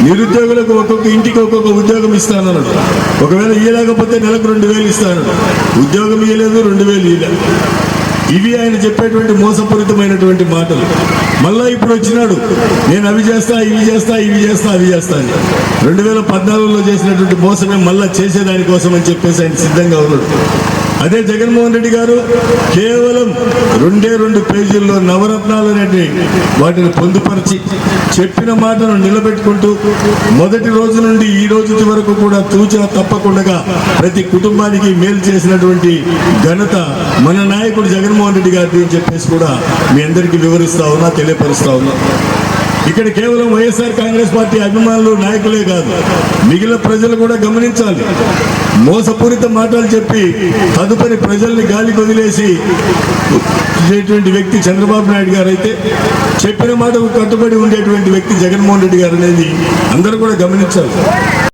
నిరుద్యోగులకు ఒక్కొక్క ఇంటికి ఒక్కొక్క ఉద్యోగం ఇస్తానన్నాడు. ఒకవేళ ఇయ్యలేకపోతే నెలకు 2,000 ఇస్తాను. ఉద్యోగం ఇయ్యలేదు, 2,000 ఇయ్యలేదు. ఇవి ఆయన చెప్పేటువంటి మోసపూరితమైనటువంటి మాటలు. మళ్ళా ఇప్పుడు వచ్చినాడు, నేను అవి చేస్తా, ఇవి చేస్తా, ఇవి చేస్తా, అవి చేస్తాను. 2014లో చేసినటువంటి మోసమే మళ్ళా చేసేదానికోసం అని చెప్పేసి ఆయన సిద్ధంగా ఉన్నాడు. అదే జగన్మోహన్ రెడ్డి గారు కేవలం 2 పేజీల్లో నవరత్నాలు అనేటి వాటిని పొందుపరిచి చెప్పిన మాటను నిలబెట్టుకుంటూ మొదటి రోజు నుండి ఈ రోజు వరకు కూడా తూచా తప్పకుండా ప్రతి కుటుంబానికి మేలు చేసినటువంటి ఘనత మన నాయకుడు జగన్మోహన్ రెడ్డి గారిని అని చెప్పేసి కూడా మీ అందరికీ వివరిస్తా ఉన్నా, తెలియపరుస్తా ఉన్నా. ఇక్కడ కేవలం వైఎస్ఆర్ కాంగ్రెస్ పార్టీ అభిమానులు నాయకులే కాదు, మిగిలిన ప్రజలు కూడా గమనించాలి. మోసపూరిత మాటలు చెప్పి తదుపరి ప్రజల్ని గాలికి వదిలేసి వ్యక్తి చంద్రబాబు నాయుడు గారు అయితే, చెప్పిన మాటకు కట్టుబడి ఉండేటువంటి వ్యక్తి జగన్మోహన్ రెడ్డి గారు అనేది అందరూ కూడా గమనించాలి.